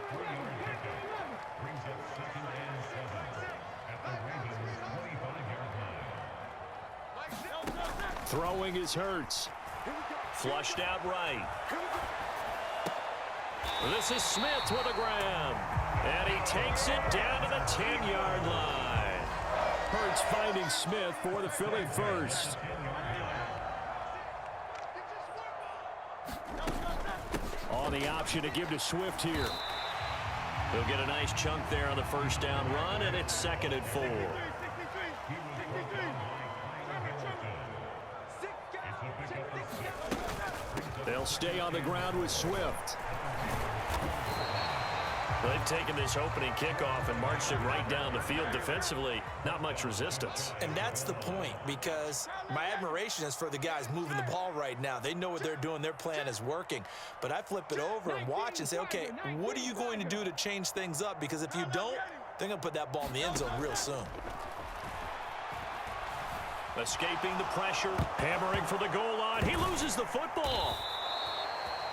Brings up 2nd and 7 at the Ravens' 25-yard line. Throwing is Hurts. Flushed out right. This is Smith with a grab. And he takes it down to the 10-yard line. Hurts finding Smith for the Philly first. On the option to give to Swift here. He'll get a nice chunk there on the first down run, and it's 2nd and 4. They'll stay on the ground with Swift. They've taken this opening kickoff and marched it right down the field defensively. Not much resistance. And that's the point, because my admiration is for the guys moving the ball right now. They know what they're doing. Their plan is working. But I flip it over and watch and say, okay, what are you going to do to change things up? Because if you don't, they're going to put that ball in the end zone real soon. Escaping the pressure, hammering for the goal line. He loses the football.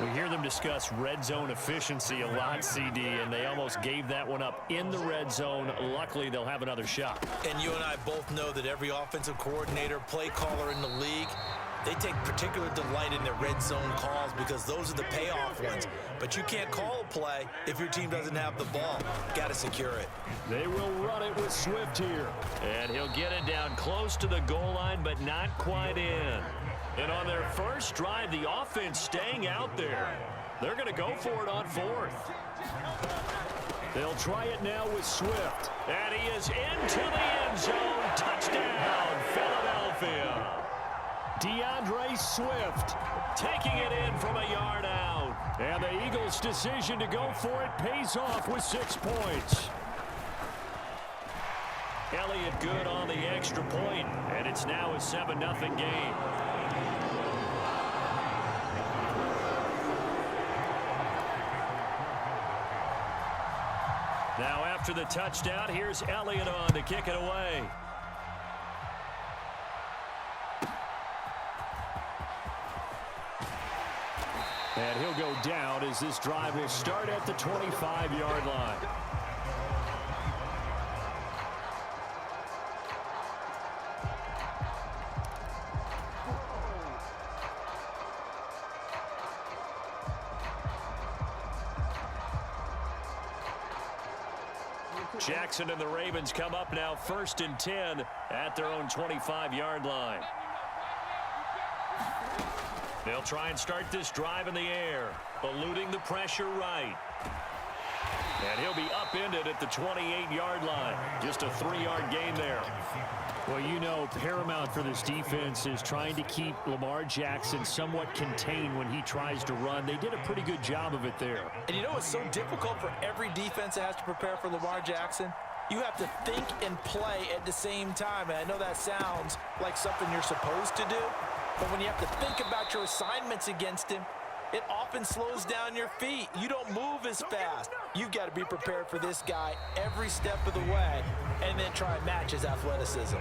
We hear them discuss red zone efficiency a lot, CD, and they almost gave that one up in the red zone. Luckily, they'll have another shot. And you and I both know that every offensive coordinator, play caller in the league, they take particular delight in their red zone calls because those are the payoff ones. But you can't call a play if your team doesn't have the ball. Got to secure it. They will run it with Swift here. And he'll get it down close to the goal line, but not quite in. And on their first drive, the offense staying out there. They're going to go for it on 4th. They'll try it now with Swift. And he is into the end zone. Touchdown, Philadelphia. DeAndre Swift taking it in from a yard out. And the Eagles' decision to go for it pays off with 6 points. Elliott good on the extra point, and it's now a 7-0 game. Now after the touchdown, here's Elliott on to kick it away. And he'll go down as this drive will start at the 25-yard line. Jackson and the Ravens come up now 1st and 10 at their own 25-yard line. They'll try and start this drive in the air, eluding the pressure right. And he'll be upended at the 28-yard line. Just a 3-yard gain there. Well, you know, paramount for this defense is trying to keep Lamar Jackson somewhat contained when he tries to run. They did a pretty good job of it there. And you know it's so difficult for every defense that has to prepare for Lamar Jackson? You have to think and play at the same time. And I know that sounds like something you're supposed to do, but when you have to think about your assignments against him, it often slows down your feet. You don't move as fast. You've got to be prepared for this guy every step of the way and then try and match his athleticism.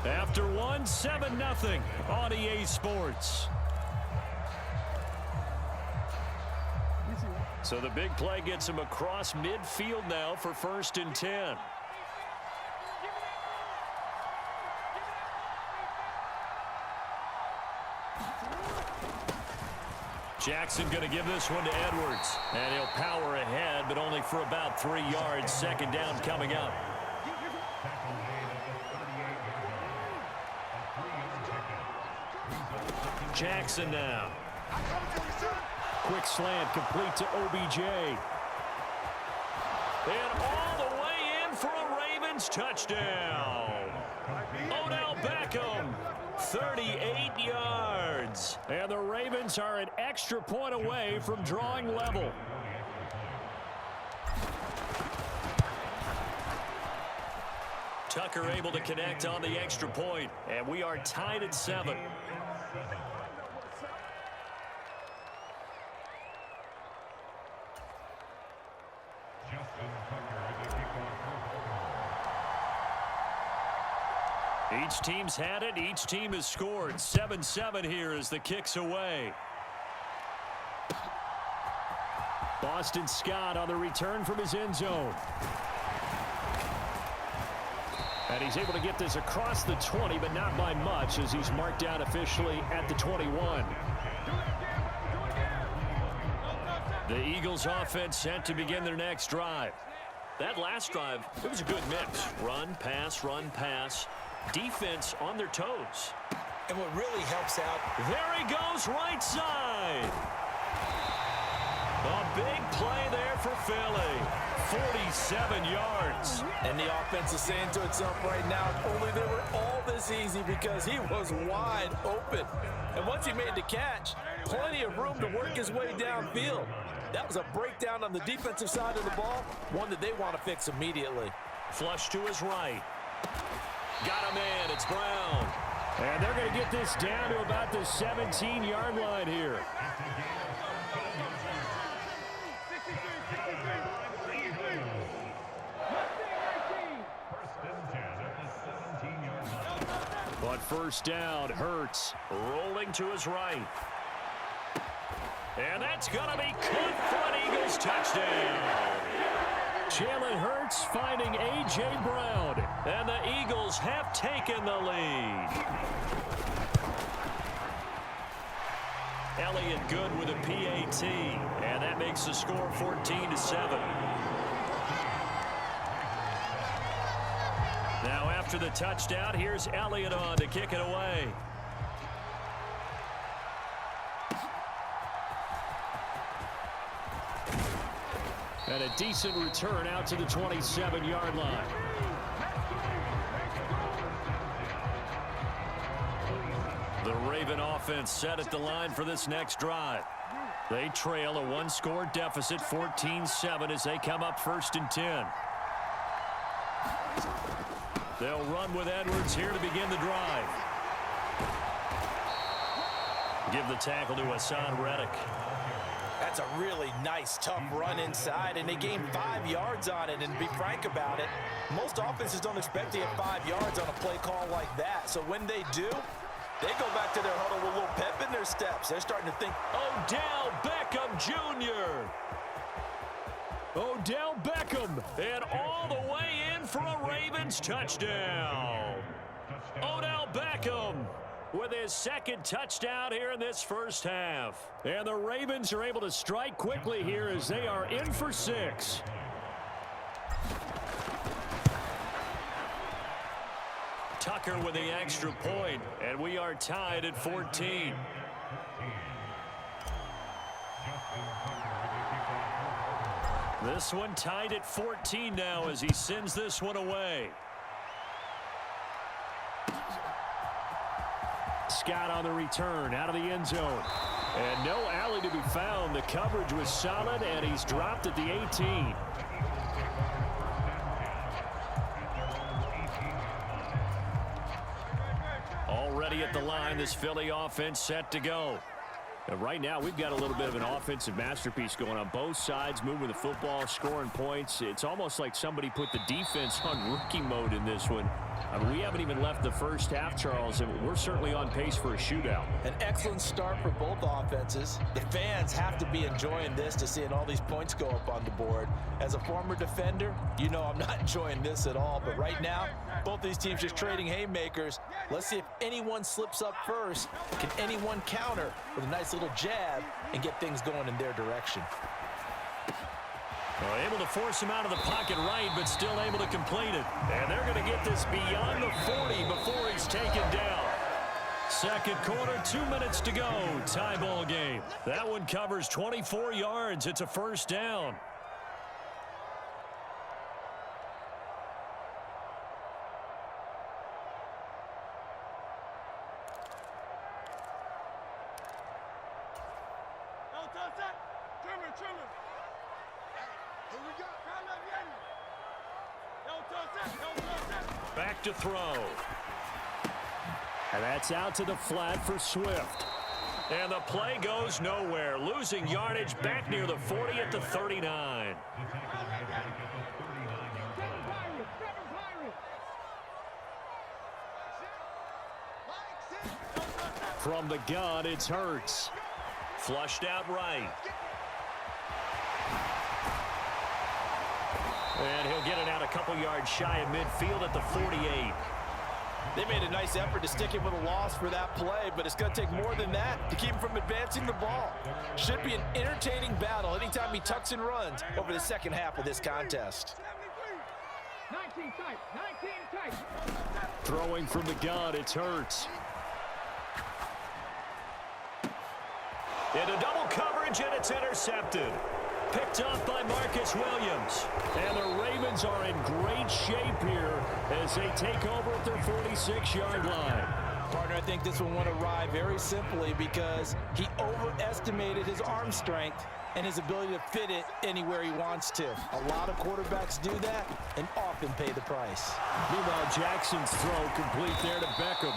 After 7-0 on EA Sports. So the big play gets him across midfield now for 1st and 10. Jackson going to give this one to Edwards. And he'll power ahead, but only for about 3 yards. 2nd down coming up. Jackson now. Quick slant complete to OBJ. And all the way in for a Ravens touchdown. Odell Beckham, 38 yards. And the Ravens are an extra point away from drawing level. Tucker able to connect on the extra point, and we are tied at 7. Each team's had it. Each team has scored. 7-7 here as the kick's away. Ball Boston Scott on the return from his end zone. And he's able to get this across the 20, but not by much, as he's marked down officially at the 21. The Eagles offense set to begin their next drive. That last drive, it was a good mix. Run, pass, defense on their toes. And what really helps out, there he goes, right side. A big play there for Philly. 47 yards. And the offense is saying to itself right now, only they were all this easy because he was wide open. And once he made the catch, plenty of room to work his way downfield. That was a breakdown on the defensive side of the ball, one that they want to fix immediately. Flush to his right. Got him in. It's Brown. And they're going to get this down to about the 17-yard line here. But first down, Hurts rolling to his right. And that's going to be caught for an Eagles touchdown. Jalen Hurts finding A.J. Brown. And the Eagles have taken the lead. Elliott good with a PAT. And that makes the score 14-7. Now after the touchdown, here's Elliott on to kick it away. And a decent return out to the 27-yard line. The Raven offense set at the line for this next drive. They trail a one-score deficit, 14-7, as they come up 1st and 10. They'll run with Edwards here to begin the drive. Give the tackle to Hassan Reddick. That's a really nice, tough run inside, and they gained 5 yards on it. And to be frank about it, most offenses don't expect to get 5 yards on a play call like that. So when they do, they go back to their huddle with a little pep in their steps. They're starting to think, Odell Beckham Jr. Odell Beckham, and all the way in for a Ravens touchdown. Odell Beckham with his second touchdown here in this first half. And the Ravens are able to strike quickly here as they are in for 6. Tucker with the extra point, and we are tied at 14. This one tied at 14 now as he sends this one away. Scott on the return out of the end zone. And no alley to be found. The coverage was solid, and he's dropped at the 18. Already at the line, this Philly offense set to go. And right now, we've got a little bit of an offensive masterpiece going on. Both sides moving the football, scoring points. It's almost like somebody put the defense on rookie mode in this one. I mean, we haven't even left the first half, Charles, and we're certainly on pace for a shootout. An excellent start for both offenses. The fans have to be enjoying this, to seeing all these points go up on the board. As a former defender, you know I'm not enjoying this at all. But right now, both these teams just trading haymakers. Let's see if anyone slips up first. Can anyone counter with a nice little jab and get things going in their direction? Well, able to force him out of the pocket right, but still able to complete it. And they're going to get this beyond the 40 before he's taken down. Second quarter, 2 minutes to go. Tie ball game. That one covers 24 yards. It's a first down. Back to throw. And that's out to the flat for Swift. And the play goes nowhere. Losing yardage back near the 40 at the 39. From the gun, it's Hurts. Flushed out right. And he'll get it out a couple yards shy of midfield at the 48. They made a nice effort to stick him with a loss for that play, but it's going to take more than that to keep him from advancing the ball. Should be an entertaining battle anytime he tucks and runs over the second half of this contest. 19 tight, 19 tight. Throwing from the gun, it's Hurts. Into double coverage, and it's intercepted. Picked up by Marcus Williams. And the Ravens are in great shape here as they take over at their 46-yard line. Partner, I think this one went awry very simply because he overestimated his arm strength and his ability to fit it anywhere he wants to. A lot of quarterbacks do that and often pay the price. Meanwhile, Jackson's throw complete there to Beckham.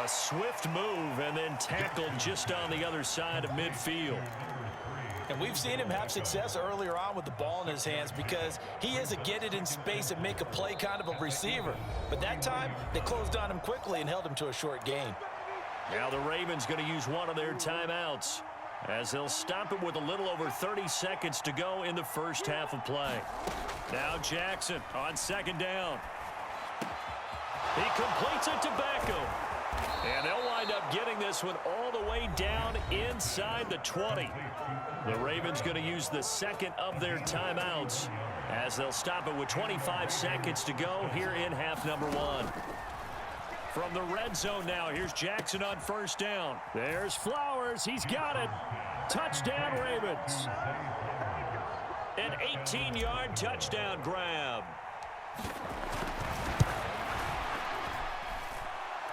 A swift move and then tackled just on the other side of midfield. And we've seen him have success earlier on with the ball in his hands because he is a get it in space and make a play kind of a receiver. But that time, they closed on him quickly and held him to a short gain. Now the Ravens going to use one of their timeouts as they'll stop it with a little over 30 seconds to go in the first half of play. Now Jackson on second down. He completes it to Beckham. And they'll wind up getting this one all the way down inside the 20. The Ravens going to use the second of their timeouts as they'll stop it with 25 seconds to go here in half number one. From the red zone now, here's Jackson on first down. There's Flowers. He's got it. Touchdown, Ravens. An 18-yard touchdown grab.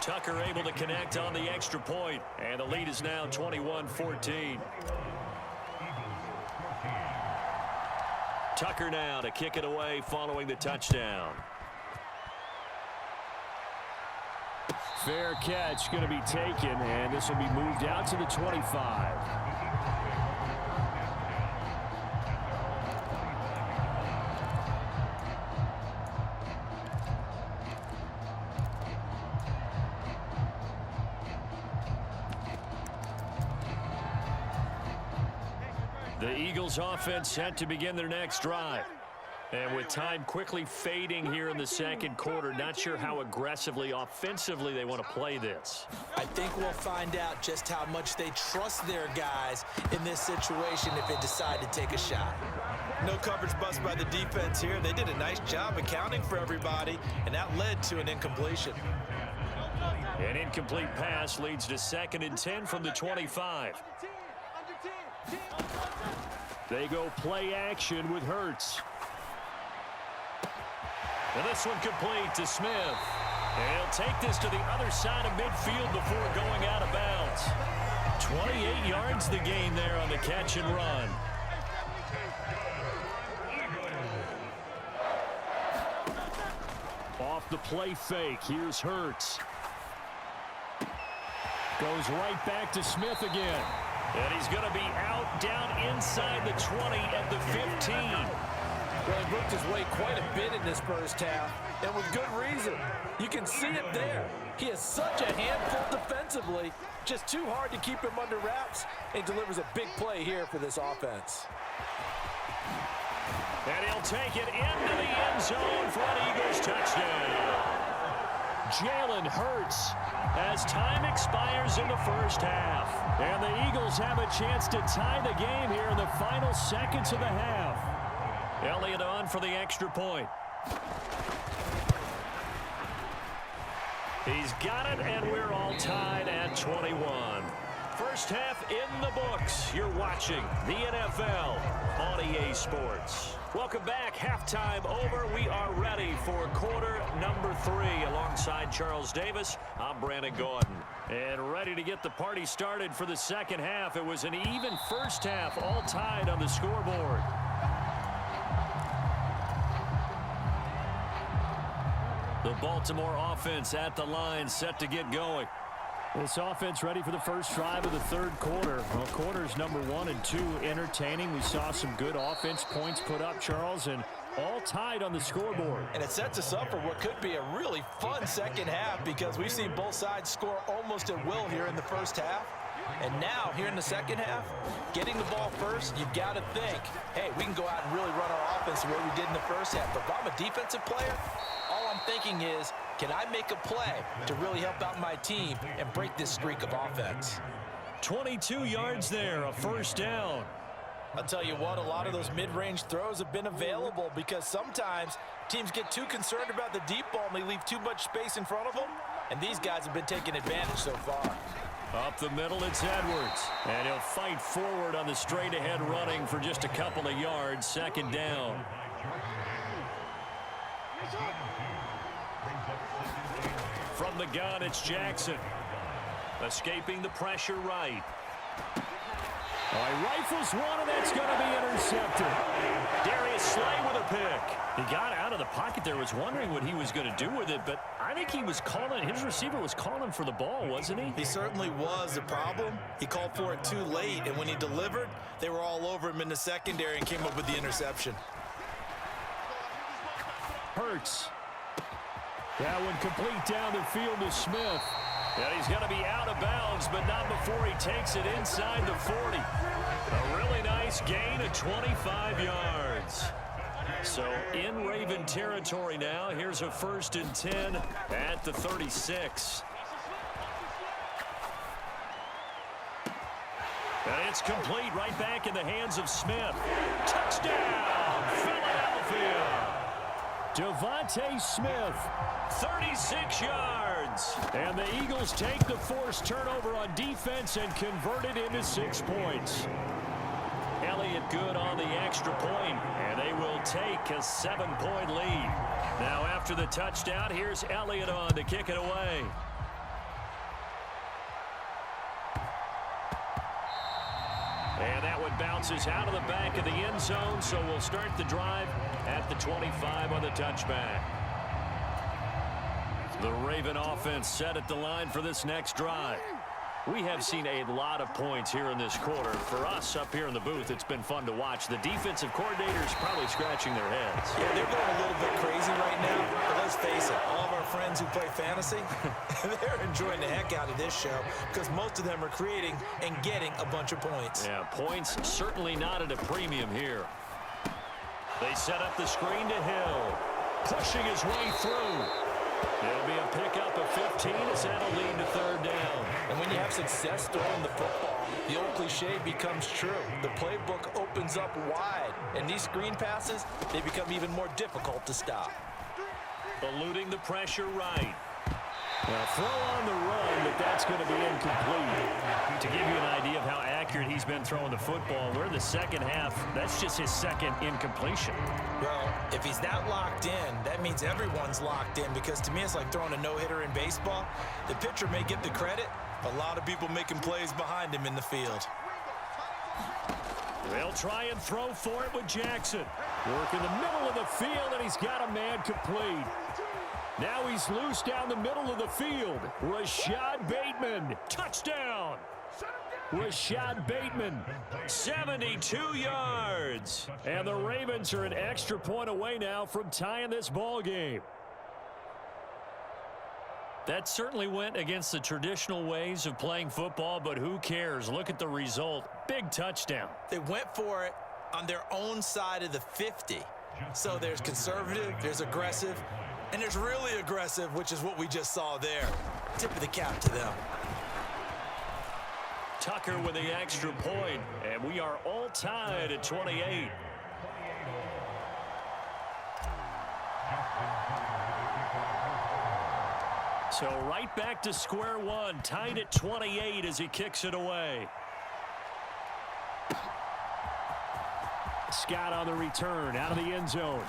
Tucker able to connect on the extra point, and the lead is now 21-14. Tucker now to kick it away following the touchdown. Fair catch going to be taken, and this will be moved out to the 25. The Eagles offense set to begin their next drive. And with time quickly fading here in the second quarter, not sure how aggressively, offensively they want to play this. I think we'll find out just how much they trust their guys in this situation if they decide to take a shot. No coverage bust by the defense here. They did a nice job accounting for everybody, and that led to an incompletion. An incomplete pass leads to 2nd and 10 from the 25. They go play action with Hurts. And this one complete to Smith. And he'll take this to the other side of midfield before going out of bounds. 28 yards the gain there on the catch and run. Off the play fake, here's Hurts. Goes right back to Smith again. And he's going to be out down inside the 20 at the 15. Well, he worked his way quite a bit in this first half, and with good reason. You can see it there. He is such a handful defensively, just too hard to keep him under wraps, and delivers a big play here for this offense. And he'll take it into the end zone for an Eagles touchdown. Jalen Hurts as time expires in the first half. And the Eagles have a chance to tie the game here in the final seconds of the half. Elliott on for the extra point. He's got it, and we're all tied at 21. First half in the books. You're watching the NFL on EA Sports. Welcome back. Halftime over. We are ready for quarter number 3. Alongside Charles Davis, I'm Brandon Gordon. And ready to get the party started for the second half. It was an even first half, all tied on the scoreboard. The Baltimore offense at the line, set to get going. This offense ready for the first drive of the third quarter. Well, quarters number 1 and 2 entertaining. We saw some good offense points put up, Charles, and all tied on the scoreboard. And it sets us up for what could be a really fun second half because we've seen both sides score almost at will here in the first half. And now, here in the second half, getting the ball first, you've got to think, hey, we can go out and really run our offense offense the way we did in the first half. But if I'm a defensive player, all I'm thinking is, can I make a play to really help out my team and break this streak of offense? 22 yards there, a first down. I'll tell you what, a lot of those mid-range throws have been available because sometimes teams get too concerned about the deep ball and they leave too much space in front of them, and these guys have been taking advantage so far. Up the middle, it's Edwards. And he'll fight forward on the straight-ahead running for just a couple of yards. Second down. From the gun, it's Jackson. Escaping the pressure right. He rifles one, and that's going to be intercepted. Darius Slay with a pick. He got out of the pocket there, was wondering what he was going to do with it, but I think he was calling, his receiver was calling for the ball, wasn't he? He certainly was. The problem, he called for it too late, and when he delivered, they were all over him in the secondary and came up with the interception. Hurts. That one complete down the field to Smith. And he's going to be out of bounds, but not before he takes it inside the 40. A really nice gain of 25 yards. So in Raven territory now. Here's a 1st and 10 at the 36. And it's complete right back in the hands of Smith. Touchdown, Philadelphia. Devontae Smith. 36 yards. And the Eagles take the forced turnover on defense and convert it into 6 points. Elliott good on the extra point, and they will take a 7-point lead. Now after the touchdown, here's Elliott on to kick it away. And that one bounces out of the back of the end zone, so we'll start the drive at the 25 on the touchback. The Raven offense set at the line for this next drive. We have seen a lot of points here in this quarter. For us up here in the booth, it's been fun to watch. The defensive coordinators probably scratching their heads. Yeah, they're going a little bit crazy right now. But let's face it, all of our friends who play fantasy, they're enjoying the heck out of this show because most of them are creating and getting a bunch of points. Yeah, points certainly not at a premium here. They set up the screen to Hill. Pushing his way through. It'll be a pickup of 15 as that'll lead to 3rd down. And when you have success throwing the football, the old cliche becomes true. The playbook opens up wide, and these screen passes, they become even more difficult to stop. Eluding the pressure right. Now throw on the run, but that's going to be incomplete. To give you an idea of how accurate he's been throwing the football, we're in the second half. That's just his 2nd incompletion. Well, if he's not locked in, that means everyone's locked in because to me it's like throwing a no-hitter in baseball. The pitcher may get the credit, but a lot of people making plays behind him in the field. They'll try and throw for it with Jackson. Work in the middle of the field, and he's got a man complete. Now he's loose down the middle of the field. Rashad Bateman, touchdown. Rashad Bateman, 72 yards. And the Ravens are an extra point away now from tying this ball game. That certainly went against the traditional ways of playing football, but who cares? Look at the result. Big touchdown. They went for it on their own side of the 50. So there's conservative, there's aggressive, and there's really aggressive, which is what we just saw there. Tip of the cap to them. Tucker with the extra point, and we are all tied at 28. So right back to square one, tied at 28 as he kicks it away. Scott on the return, out of the end zone.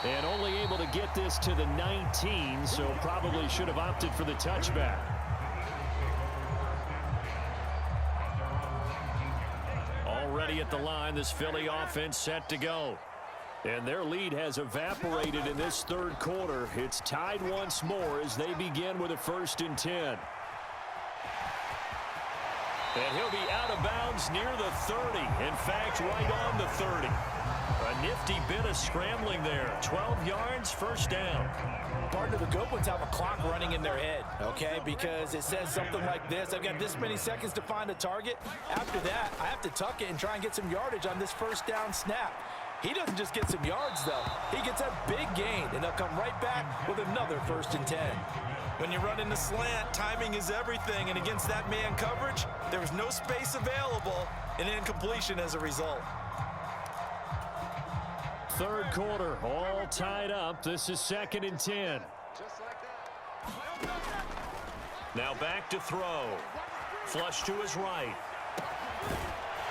And only able to get this to the 19, so probably should have opted for the touchback. Already at the line, this Philly offense set to go. And their lead has evaporated in this 3rd quarter. It's tied once more as they begin with a 1st and 10. And he'll be out of bounds near the 30. In fact, right on the 30. A nifty bit of scrambling there. 12 yards, 1st down. Partner, the good ones have a clock running in their head, okay? Because it says something like this. I've got this many seconds to find a target. After that, I have to tuck it and try and get some yardage on this 1st down snap. He doesn't just get some yards, though. He gets a big gain, and they'll come right back with another 1st and 10. When you run in the slant, timing is everything, and against that man coverage, there was no space available, and incompletion as a result. 3rd quarter, all tied up. This is 2nd and 10. Now back to throw. Flush to his right.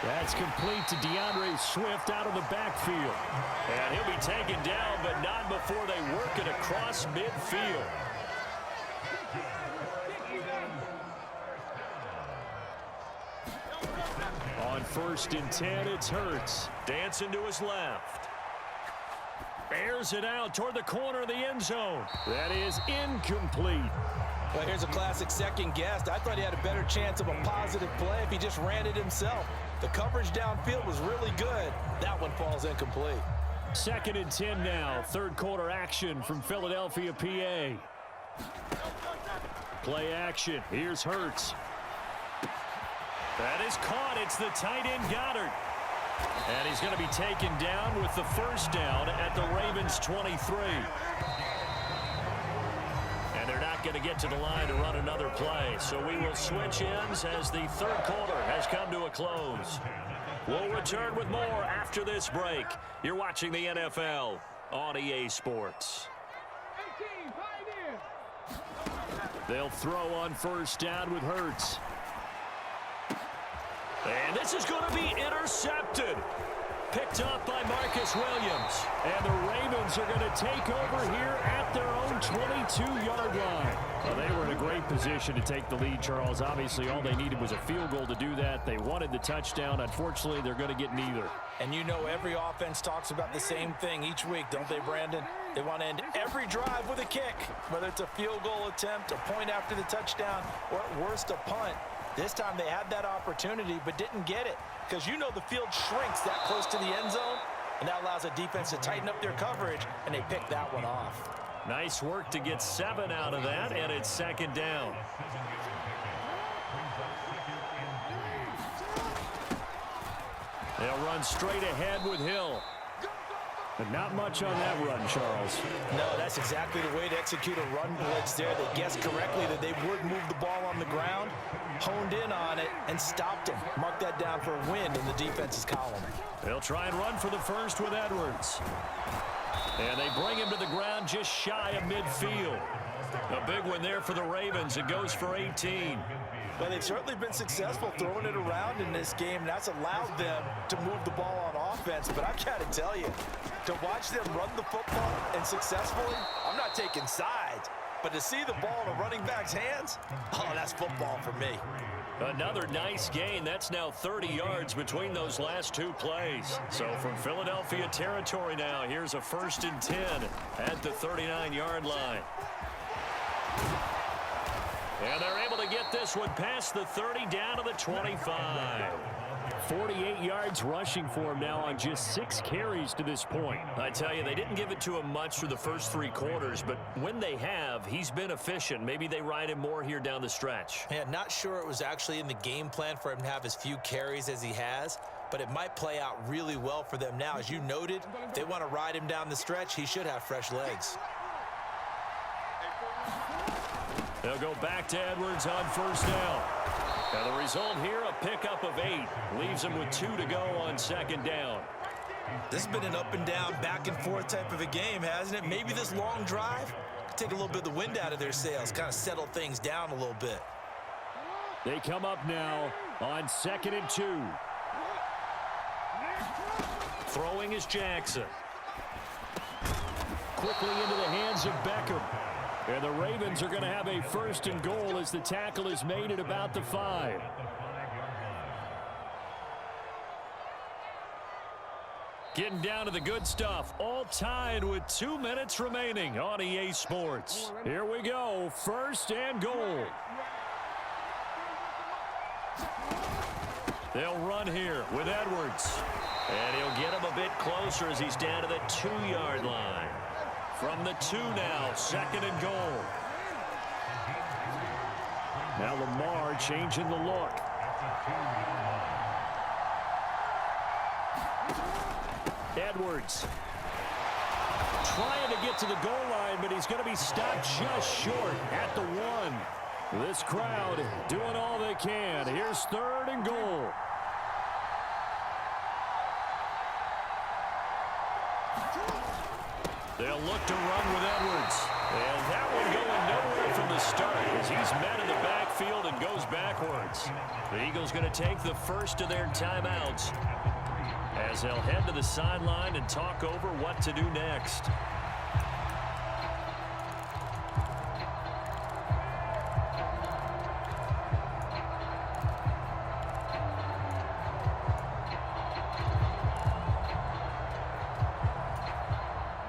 That's complete to DeAndre Swift out of the backfield. And he'll be taken down, but not before they work it across midfield. On 1st and 10, it's Hurts. Dancing to his left. Airs it out toward the corner of the end zone. That is incomplete. Well, here's a classic second guess. I thought he had a better chance of a positive play if he just ran it himself. The coverage downfield was really good. That one falls incomplete. 2nd and 10 now. 3rd quarter action from Philadelphia, PA. Play action. Here's Hurts. That is caught. It's the tight end Goddard. And he's going to be taken down with the 1st down at the Ravens' 23. And they're not going to get to the line to run another play. So we will switch ends as the 3rd quarter has come to a close. We'll return with more after this break. You're watching the NFL on EA Sports. 18, Pioneer. They'll throw on 1st down with Hurts. And this is going to be intercepted. Picked up by Marcus Williams. And the Ravens are going to take over here at their own 22-yard line. Well, they were in a great position to take the lead, Charles. Obviously, all they needed was a field goal to do that. They wanted the touchdown. Unfortunately, they're going to get neither. And you know every offense talks about the same thing each week, don't they, Brandon? They want to end every drive with a kick, whether it's a field goal attempt, a point after the touchdown, or at worst a punt. This time they had that opportunity but didn't get it because you know the field shrinks that close to the end zone, and that allows a defense to tighten up their coverage, and they picked that one off. Nice work to get 7 out of that, and it's 2nd down. They'll run straight ahead with Hill. But not much on that run, Charles. No, that's exactly the way to execute a run blitz there. They guessed correctly that they would move the ball on the ground, honed in on it, and stopped them. Mark that down for a win in the defense's column. They'll try and run for the 1st with Edwards. And they bring him to the ground just shy of midfield. A big one there for the Ravens. It goes for 18. Well, they've certainly been successful throwing it around in this game, and that's allowed them to move the ball on offense. But I've got to tell you, to watch them run the football and successfully, I'm not taking sides, but to see the ball in a running back's hands, oh, that's football for me. Another nice gain. That's now 30 yards between those last 2 plays. So from Philadelphia territory now, here's a 1st and 10 at the 39-yard line. And they're able to get this one past the 30 down to the 25. 48 yards rushing for him now on just 6 carries to this point. I tell you, they didn't give it to him much for the first 3 quarters, but when they have, he's been efficient. Maybe they ride him more here down the stretch. Yeah, not sure it was actually in the game plan for him to have as few carries as he has, but it might play out really well for them now. As you noted, if they want to ride him down the stretch, he should have fresh legs. They'll go back to Edwards on 1st down. And the result here, a pickup of 8. Leaves them with 2 to go on 2nd down. This has been an up and down, back and forth type of a game, hasn't it? Maybe this long drive could take a little bit of the wind out of their sails, kind of settle things down a little bit. They come up now on 2nd and 2. Throwing is Jackson. Quickly into the hands of Beckham. And the Ravens are going to have a 1st and goal as the tackle is made at about the 5. Getting down to the good stuff. All tied with 2 minutes remaining on EA Sports. Here we go. 1st and goal. They'll run here with Edwards. And he'll get him a bit closer as he's down to the 2-yard line. From the 2 now, 2nd and goal. Now Lamar changing the look. Edwards trying to get to the goal line, but he's going to be stopped just short at the 1. This crowd doing all they can. Here's 3rd and goal. They'll look to run with Edwards. And that one going nowhere from the start as he's met in the backfield and goes backwards. The Eagles going to take the first of their timeouts as they'll head to the sideline and talk over what to do next.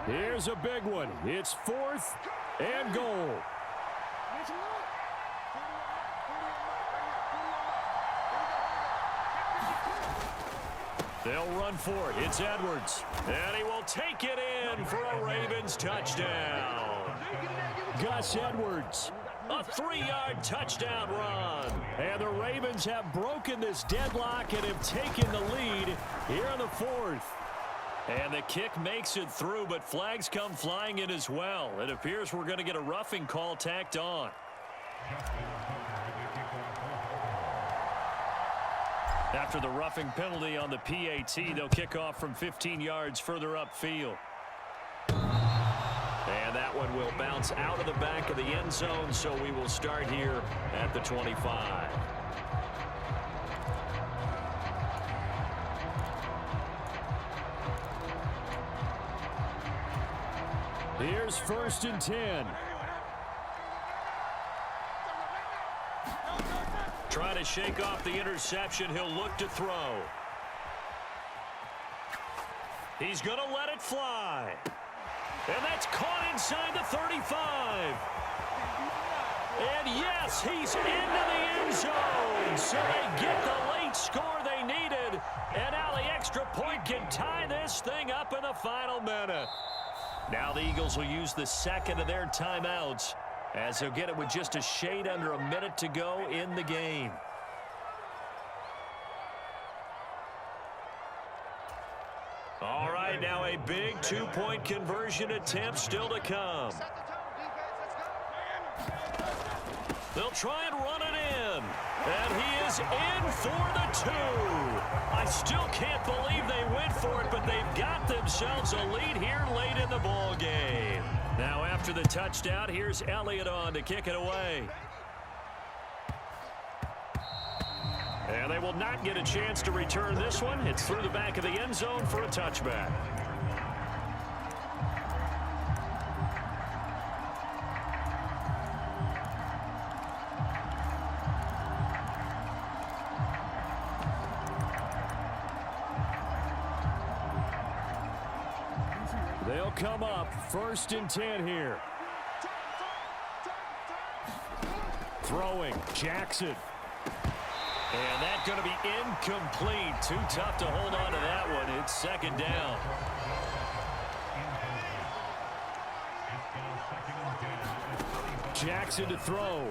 Here's a big one. It's 4th and goal. They'll run for it. It's Edwards. And he will take it in for a Ravens touchdown. Gus Edwards. A 3-yard touchdown run. And the Ravens have broken this deadlock and have taken the lead here in the 4th. And the kick makes it through, but flags come flying in as well. It appears we're going to get a roughing call tacked on. After the roughing penalty on the PAT, they'll kick off from 15 yards further upfield. And that one will bounce out of the back of the end zone, so we will start here at the 25. Here's 1st and 10. Trying to shake off the interception. He'll look to throw. He's going to let it fly. And that's caught inside the 35. And yes, he's into the end zone. So they get the late score they needed. And now the extra point can tie this thing up in the final minute. Now the Eagles will use the 2nd of their timeouts as they'll get it with just a shade under a minute to go in the game. All right, now a big 2-point conversion attempt still to come. They'll try and run it in. And he is in for the 2. I still can't believe they went for it, but they've got themselves a lead here late in the ball game. Now after the touchdown, here's Elliott on to kick it away. And they will not get a chance to return this one. It's through the back of the end zone for a touchback. They'll come up 1st and 10 here. Throwing, Jackson. And that's going to be incomplete. Too tough to hold on to that one. It's 2nd down. Jackson to throw.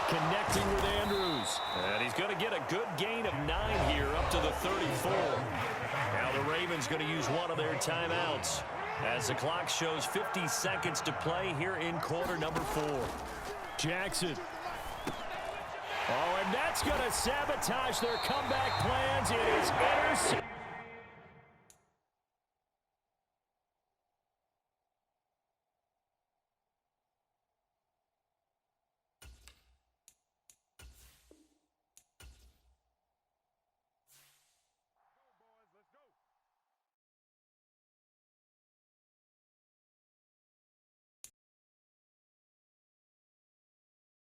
Connecting with Andrews. And he's going to get a good gain of 9 here up to the 34. Now the Ravens going to use one of their timeouts as the clock shows 50 seconds to play here in quarter number 4. Jackson. Oh, and that's going to sabotage their comeback plans. It is intercepted.